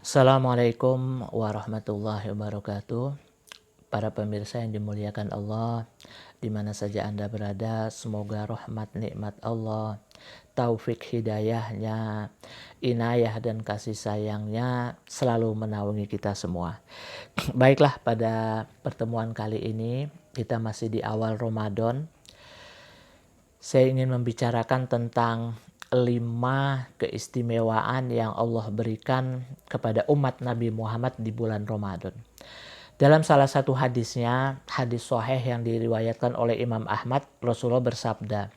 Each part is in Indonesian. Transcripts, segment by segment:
Assalamualaikum warahmatullahi wabarakatuh. Para pemirsa yang dimuliakan Allah, di mana saja Anda berada, semoga rahmat nikmat Allah, taufik hidayahnya, inayah dan kasih sayangnya selalu menaungi kita semua. Baiklah, pada pertemuan kali ini kita masih di awal Ramadan. Saya ingin membicarakan tentang 5 keistimewaan yang Allah berikan kepada umat Nabi Muhammad di bulan Ramadan. Dalam salah satu hadisnya, hadis sahih yang diriwayatkan oleh Imam Ahmad, Rasulullah bersabda,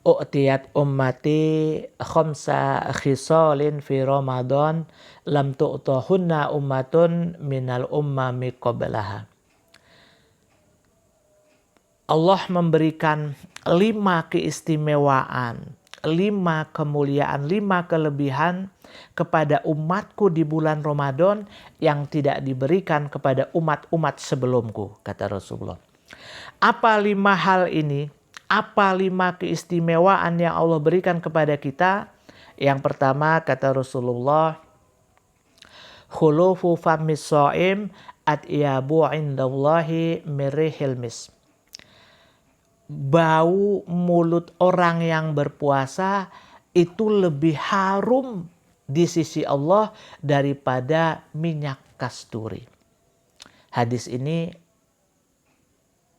"U'tiyat ummati khamsa khisalin fi Ramadan lam tu'tahunna ummatun minal ummami qablaha." Allah memberikan 5 keistimewaan, 5 kemuliaan, 5 kelebihan kepada umatku di bulan Ramadan yang tidak diberikan kepada umat-umat sebelumku, kata Rasulullah. Apa 5 hal ini? Apa 5 keistimewaan yang Allah berikan kepada kita? Yang pertama, kata Rasulullah, khulufu famis shaim atyabu indallahi mirihil misk. Bau mulut orang yang berpuasa itu lebih harum di sisi Allah daripada minyak kasturi. Hadis ini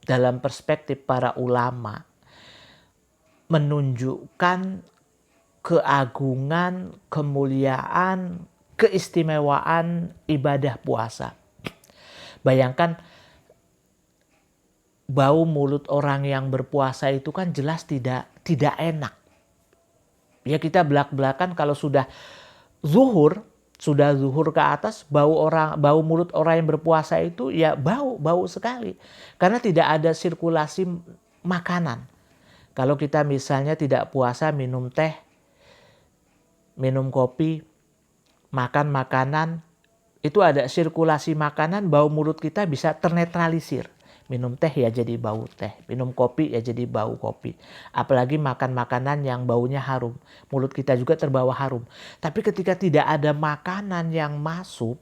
dalam perspektif para ulama menunjukkan keagungan, kemuliaan, keistimewaan ibadah puasa. Bayangkan, bau mulut orang yang berpuasa itu kan jelas tidak enak. Ya, kita belak-belakan kalau sudah zuhur ke atas, bau mulut orang yang berpuasa itu ya bau sekali. Karena tidak ada sirkulasi makanan. Kalau kita misalnya tidak puasa, minum teh, minum kopi, makan makanan, itu ada sirkulasi makanan, bau mulut kita bisa ternetralisir. Minum teh ya jadi bau teh, minum kopi ya jadi bau kopi. Apalagi makan makanan yang baunya harum, mulut kita juga terbawa harum. Tapi ketika tidak ada makanan yang masuk,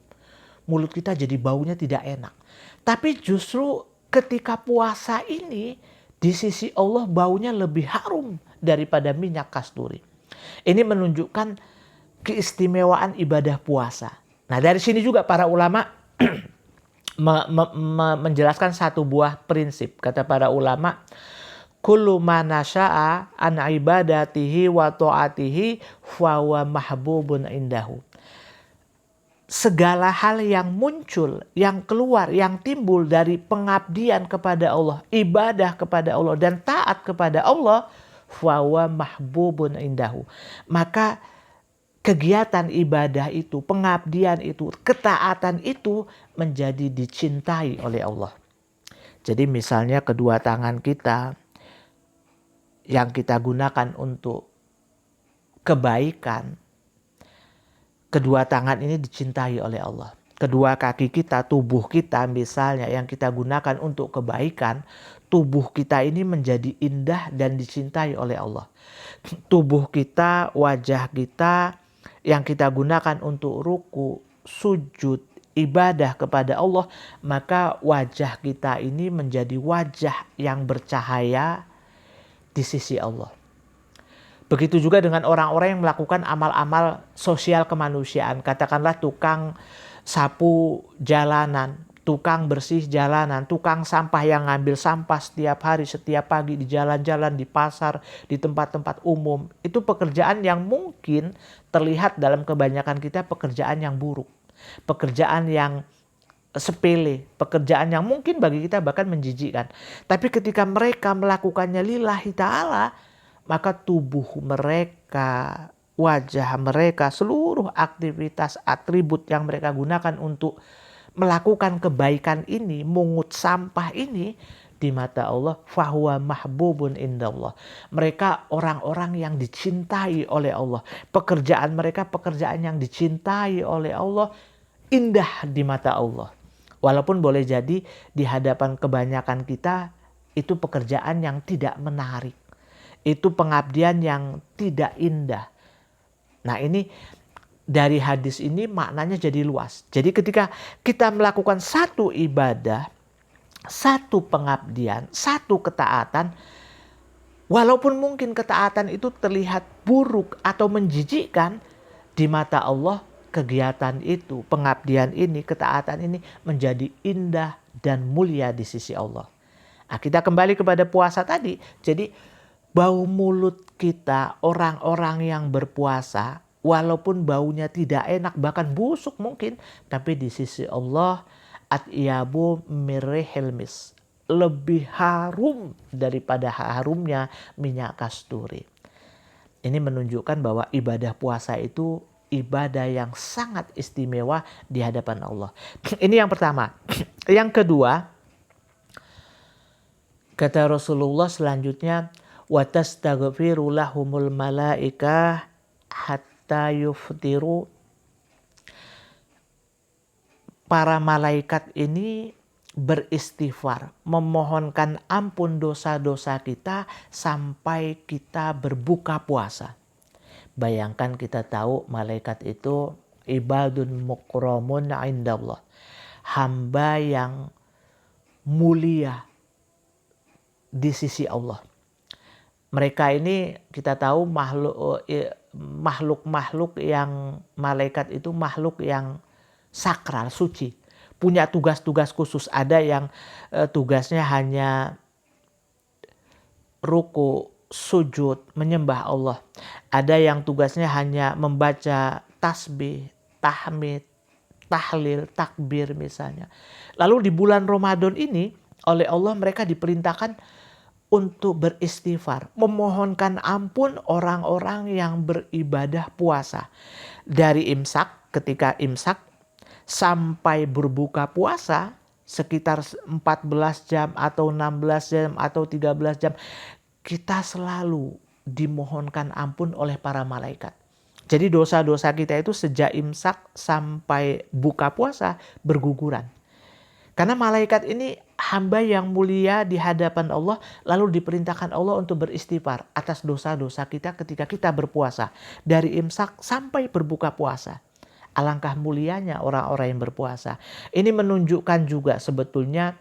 mulut kita jadi baunya tidak enak. Tapi justru ketika puasa ini, di sisi Allah baunya lebih harum daripada minyak kasturi. Ini menunjukkan keistimewaan ibadah puasa. Nah, dari sini juga para ulama menjelaskan satu buah prinsip. Kata para ulama, kullu ma nasya'a an ibadatihi wa ta'atihi fa huwa mahbubun indahu. Segala hal yang muncul, yang keluar, yang timbul dari pengabdian kepada Allah, ibadah kepada Allah dan taat kepada Allah, fa huwa mahbubun indahu. Maka kegiatan ibadah itu, pengabdian itu, ketaatan itu menjadi dicintai oleh Allah. Jadi misalnya kedua tangan kita yang kita gunakan untuk kebaikan, kedua tangan ini dicintai oleh Allah. Kedua kaki kita, tubuh kita misalnya yang kita gunakan untuk kebaikan, tubuh kita ini menjadi indah dan dicintai oleh Allah. Tubuh kita, wajah kita yang kita gunakan untuk ruku, sujud, ibadah kepada Allah, maka wajah kita ini menjadi wajah yang bercahaya di sisi Allah. Begitu juga dengan orang-orang yang melakukan amal-amal sosial kemanusiaan. Katakanlah tukang sapu jalanan, tukang bersih jalanan, tukang sampah yang ngambil sampah setiap hari, setiap pagi di jalan-jalan, di pasar, di tempat-tempat umum. Itu pekerjaan yang mungkin terlihat dalam kebanyakan kita pekerjaan yang buruk. Pekerjaan yang sepele, pekerjaan yang mungkin bagi kita bahkan menjijikkan. Tapi ketika mereka melakukannya lillahi ta'ala, maka tubuh mereka, wajah mereka, seluruh aktivitas, atribut yang mereka gunakan untuk melakukan kebaikan ini, mungut sampah ini, di mata Allah, fahuwa mahbubun indallah. Mereka orang-orang yang dicintai oleh Allah. Pekerjaan mereka pekerjaan yang dicintai oleh Allah, indah di mata Allah. Walaupun boleh jadi di hadapan kebanyakan kita itu pekerjaan yang tidak menarik. Itu pengabdian yang tidak indah. Nah, ini dari hadis ini maknanya jadi luas. Jadi ketika kita melakukan satu ibadah, satu pengabdian, satu ketaatan, walaupun mungkin ketaatan itu terlihat buruk atau menjijikkan, di mata Allah kegiatan itu, pengabdian ini, ketaatan ini menjadi indah dan mulia di sisi Allah. Nah, kita kembali kepada puasa tadi. Jadi bau mulut kita, orang-orang yang berpuasa, walaupun baunya tidak enak, bahkan busuk mungkin, tapi di sisi Allah, atyabu mirrihil mis, lebih harum daripada harumnya minyak kasturi. Ini menunjukkan bahwa ibadah puasa itu ibadah yang sangat istimewa di hadapan Allah. Ini yang pertama. Yang kedua, kata Rasulullah selanjutnya, wa tastaghfiru lahumul malaikah hatta yuftiru. Para malaikat ini beristighfar, memohonkan ampun dosa-dosa kita sampai kita berbuka puasa. Bayangkan, kita tahu malaikat itu ibadun mukramun indallah, hamba yang mulia di sisi Allah. Mereka ini kita tahu makhluk-makhluk yang malaikat itu makhluk yang sakral, suci, punya tugas-tugas khusus. Ada yang tugasnya hanya ruku, sujud, menyembah Allah. Ada yang tugasnya hanya membaca tasbih, tahmid, tahlil, takbir misalnya. Lalu di bulan Ramadan ini oleh Allah mereka diperintahkan untuk beristighfar, memohonkan ampun orang-orang yang beribadah puasa. Dari imsak, ketika imsak sampai berbuka puasa sekitar 14 jam atau 16 jam atau 13 jam, kita selalu dimohonkan ampun oleh para malaikat. Jadi dosa-dosa kita itu sejak imsak sampai buka puasa berguguran. Karena malaikat ini hamba yang mulia di hadapan Allah, lalu diperintahkan Allah untuk beristighfar atas dosa-dosa kita ketika kita berpuasa. Dari imsak sampai berbuka puasa. Alangkah mulianya orang-orang yang berpuasa. Ini menunjukkan juga sebetulnya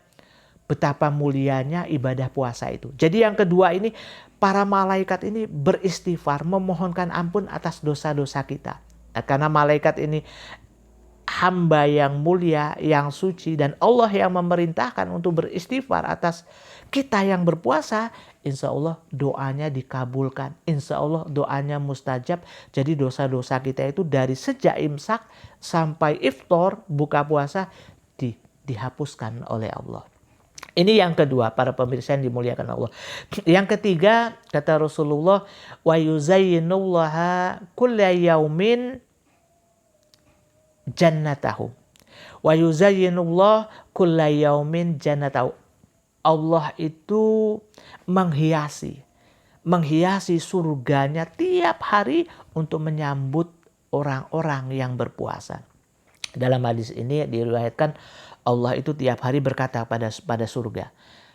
betapa mulianya ibadah puasa itu. Jadi yang kedua ini, para malaikat ini beristighfar, memohonkan ampun atas dosa-dosa kita. Karena malaikat ini hamba yang mulia, yang suci, dan Allah yang memerintahkan untuk beristighfar atas kita yang berpuasa, insya Allah doanya dikabulkan. Insya Allah doanya mustajab. Jadi dosa-dosa kita itu dari sejak imsak sampai iftar, buka puasa, dihapuskan oleh Allah. Ini yang kedua, para pemirsa yang dimuliakan Allah. Yang ketiga, kata Rasulullah, wa yuzayyinullaha kulla yaumin jannatahu. Wa yuzayyinullah kulla yaumin jannatahu. Allah itu menghiasi surganya tiap hari untuk menyambut orang-orang yang berpuasa. Dalam hadis ini diriwayatkan Allah itu tiap hari berkata pada surga,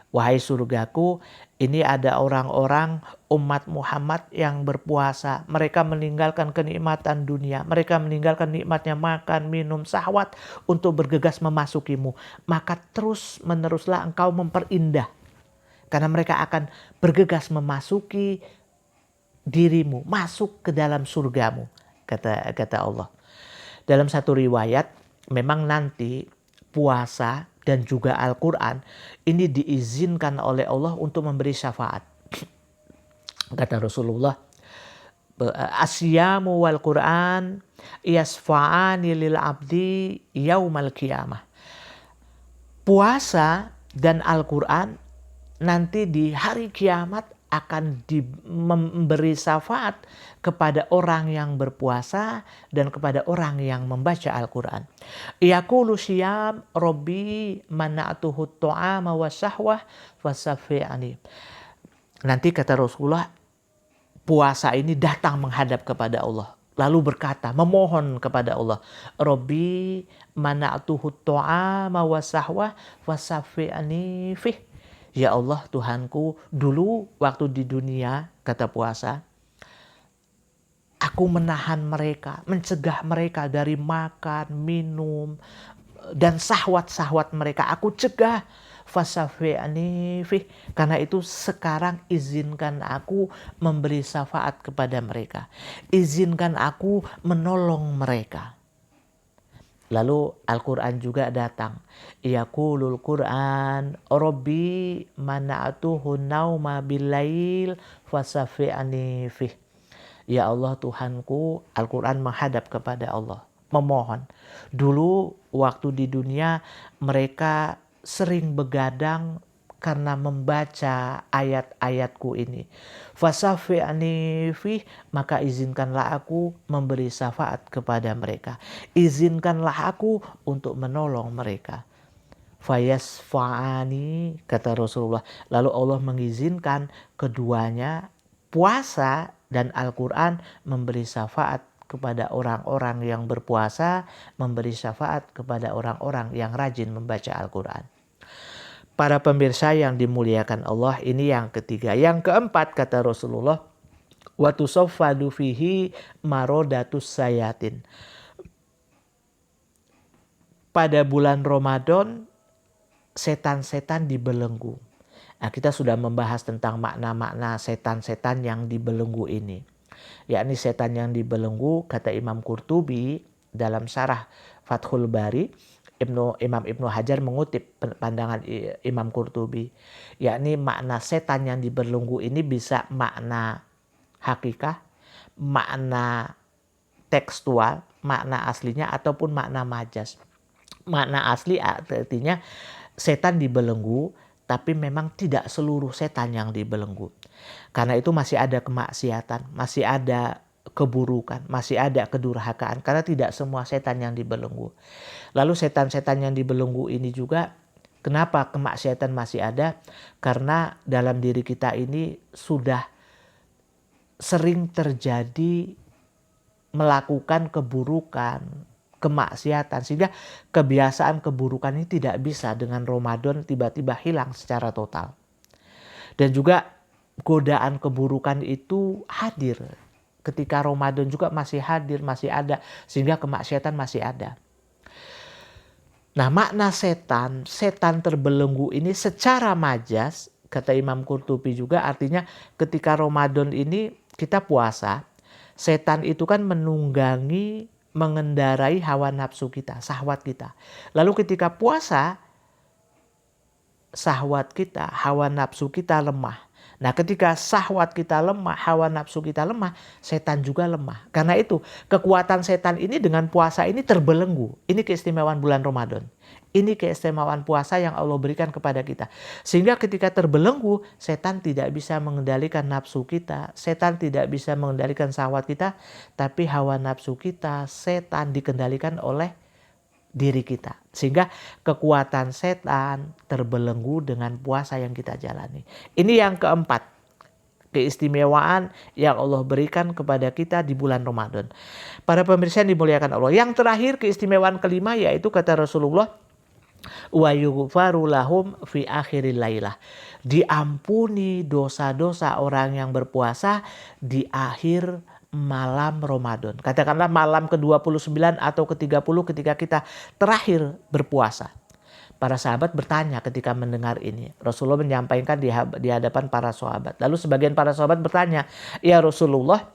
wahai surgaku, ini ada orang-orang umat Muhammad yang berpuasa. Mereka meninggalkan kenikmatan dunia. Mereka meninggalkan nikmatnya makan, minum, syahwat untuk bergegas memasukimu. Maka terus meneruslah engkau memperindah. Karena mereka akan bergegas memasuki dirimu, masuk ke dalam surgamu, kata Allah. Dalam satu riwayat, memang nanti puasa dan juga Al-Quran ini diizinkan oleh Allah untuk memberi syafaat. Kata Rasulullah, asyamu wal Quran yasfa'ani lil abdi yaumal qiyamah. Puasa dan Al-Quran nanti di hari kiamat akan memberi syafaat kepada orang yang berpuasa dan kepada orang yang membaca Al-Quran. Yaqulu syiyam Rabbi mana'atuhu ta'ama wa syahwah fasafi'ani. Nanti kata Rasulullah, puasa ini datang menghadap kepada Allah. Lalu berkata, memohon kepada Allah, Rabbi mana'atuhu ta'ama wa syahwah fasafi'ani fih. Ya Allah, Tuhanku, dulu waktu di dunia, kata puasa, Aku menahan mereka, mencegah mereka dari makan, minum, dan syahwat-syahwat mereka. Aku cegah. Fasafi'ani fih. Karena itu sekarang izinkan aku memberi syafaat kepada mereka. Izinkan aku menolong mereka. Lalu Al-Quran juga datang. Yaqulul Quran, Rabbi mana'atuhu nauma bilail fasafi'ani fih. Ya Allah Tuhanku, Al-Quran menghadap kepada Allah, memohon. Dulu waktu di dunia mereka sering begadang karena membaca ayat-ayatku ini. Fasafi'ani fih, maka izinkanlah aku memberi syafaat kepada mereka. Izinkanlah aku untuk menolong mereka. Fayasfa'ani, kata Rasulullah. Lalu Allah mengizinkan keduanya, puasa dan Al-Quran, memberi syafaat kepada orang-orang yang berpuasa, memberi syafaat kepada orang-orang yang rajin membaca Al-Quran. Para pemirsa yang dimuliakan Allah, ini yang ketiga. Yang keempat, kata Rasulullah, wa tusaffadu fihi marodatus sayatin. Pada bulan Ramadan, setan-setan dibelenggu. Nah, kita sudah membahas tentang makna-makna setan-setan yang dibelenggu ini. Yakni setan yang dibelenggu, kata Imam Qurtubi dalam syarah Fathul Bari, Imam Ibnu Hajar mengutip pandangan Imam Qurtubi. Yakni makna setan yang dibelenggu ini bisa makna hakikah, makna tekstual, makna aslinya, ataupun makna majas. Makna asli artinya setan dibelenggu, tapi memang tidak seluruh setan yang dibelenggu. Karena itu masih ada kemaksiatan, masih ada keburukan, masih ada kedurhakaan. Karena tidak semua setan yang dibelenggu. Lalu setan-setan yang dibelenggu ini juga, kenapa kemaksiatan masih ada? Karena dalam diri kita ini sudah sering terjadi melakukan keburukan, kemaksiatan, sehingga kebiasaan keburukan ini tidak bisa dengan Ramadan tiba-tiba hilang secara total. Dan juga godaan keburukan itu hadir ketika Ramadan juga masih hadir, masih ada, sehingga kemaksiatan masih ada. Nah, makna setan terbelenggu ini secara majas, kata Imam Qurtubi juga, artinya ketika Ramadan ini kita puasa, setan itu kan menunggangi, mengendarai hawa nafsu kita, syahwat kita. Lalu ketika puasa, syahwat kita, hawa nafsu kita lemah. Nah, ketika syahwat kita lemah, hawa nafsu kita lemah, setan juga lemah. Karena itu, kekuatan setan ini dengan puasa ini terbelenggu. Ini keistimewaan bulan Ramadan. Ini keistimewaan puasa yang Allah berikan kepada kita. Sehingga ketika terbelenggu, setan tidak bisa mengendalikan nafsu kita. Setan tidak bisa mengendalikan syahwat kita. Tapi hawa nafsu kita, setan dikendalikan oleh diri kita. Sehingga kekuatan setan terbelenggu dengan puasa yang kita jalani. Ini yang keempat, keistimewaan yang Allah berikan kepada kita di bulan Ramadan. Para pemirsa yang dimuliakan Allah. Yang terakhir, keistimewaan kelima, yaitu kata Rasulullah, wa yughfaru lahum fi akhiril lailah. Diampuni dosa-dosa orang yang berpuasa di akhir malam Ramadan. Katakanlah malam ke-29 atau ke-30 ketika kita terakhir berpuasa. Para sahabat bertanya ketika mendengar ini. Rasulullah menyampaikan di hadapan para sahabat. Lalu sebagian para sahabat bertanya, ya Rasulullah,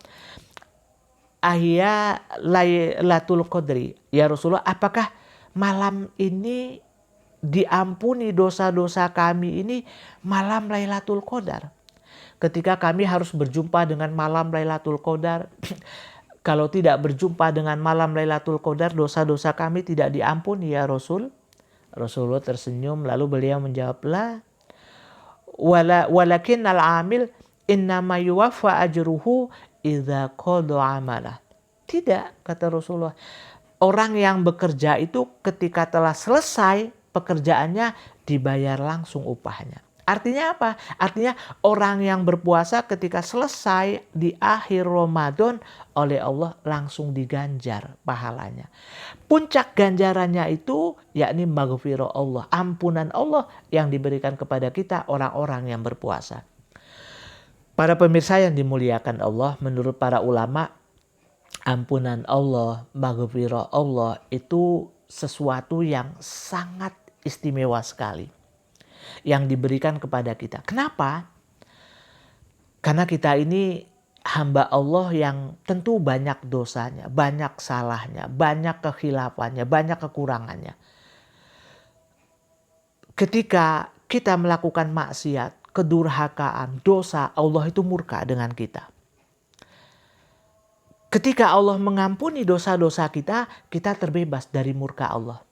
ahya lailatul qadri. Ya Rasulullah, apakah malam ini diampuni dosa-dosa kami ini malam Lailatul Qadar? Ketika kami harus berjumpa dengan malam Lailatul Qadar, kalau tidak berjumpa dengan malam Lailatul Qadar, dosa-dosa kami tidak diampuni ya Rasul. Rasulullah tersenyum, lalu beliau menjawab, la walakin al-amil innama yuwaffa ajruhu idza qada amalah. Tidak, kata Rasulullah. Orang yang bekerja itu ketika telah selesai pekerjaannya dibayar langsung upahnya. Artinya apa? Artinya orang yang berpuasa ketika selesai di akhir Ramadan oleh Allah langsung diganjar pahalanya. Puncak ganjarannya itu yakni maghfirah Allah, ampunan Allah yang diberikan kepada kita orang-orang yang berpuasa. Para pemirsa yang dimuliakan Allah, menurut para ulama, ampunan Allah, maghfirah Allah itu sesuatu yang sangat istimewa sekali yang diberikan kepada kita. Kenapa? Karena kita ini hamba Allah yang tentu banyak dosanya, banyak salahnya, banyak kekhilafannya, banyak kekurangannya. Ketika kita melakukan maksiat, kedurhakaan, dosa, Allah itu murka dengan kita. Ketika Allah mengampuni dosa-dosa kita, kita terbebas dari murka Allah.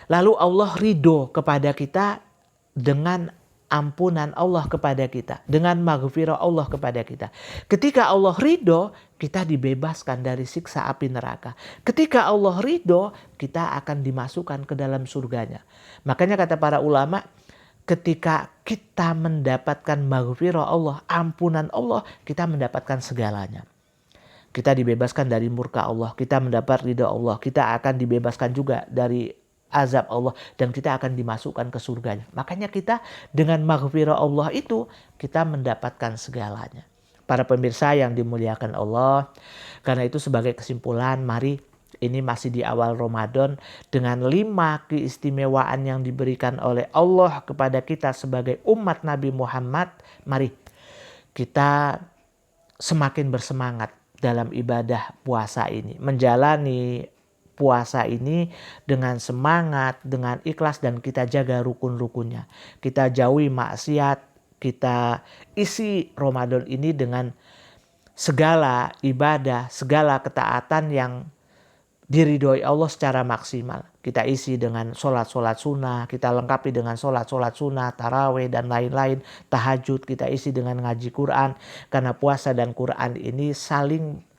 Lalu Allah ridho kepada kita dengan ampunan Allah kepada kita, dengan maghfirah Allah kepada kita. Ketika Allah ridho, kita dibebaskan dari siksa api neraka. Ketika Allah ridho, kita akan dimasukkan ke dalam surganya. Makanya kata para ulama, ketika kita mendapatkan maghfirah Allah, ampunan Allah, kita mendapatkan segalanya. Kita dibebaskan dari murka Allah, kita mendapat ridha Allah, kita akan dibebaskan juga dari azab Allah, dan kita akan dimasukkan ke surganya. Makanya kita dengan maghfirah Allah itu kita mendapatkan segalanya. Para pemirsa yang dimuliakan Allah, karena itu sebagai kesimpulan, mari ini masih di awal Ramadan dengan 5 keistimewaan yang diberikan oleh Allah kepada kita sebagai umat Nabi Muhammad. Mari kita semakin bersemangat dalam ibadah puasa ini, menjalani puasa ini dengan semangat, dengan ikhlas, dan kita jaga rukun-rukunnya. Kita jauhi maksiat, kita isi Ramadan ini dengan segala ibadah, segala ketaatan yang diridhoi Allah secara maksimal. Kita isi dengan sholat-sholat sunnah, kita lengkapi dengan sholat-sholat sunnah, taraweh dan lain-lain, tahajud, kita isi dengan ngaji Quran. Karena puasa dan Quran ini saling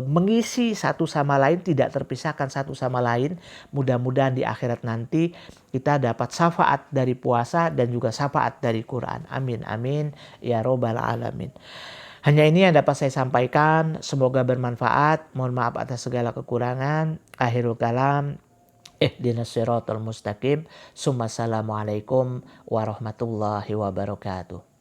mengisi satu sama lain, tidak terpisahkan satu sama lain. Mudah-mudahan di akhirat nanti kita dapat syafaat dari puasa dan juga syafaat dari Quran. Amin, amin, ya robbal alamin. Hanya ini yang dapat saya sampaikan. Semoga bermanfaat. Mohon maaf atas segala kekurangan. Akhirul kalam. Ihdinas siratal mustaqim. Assalamualaikum warahmatullahi wabarakatuh.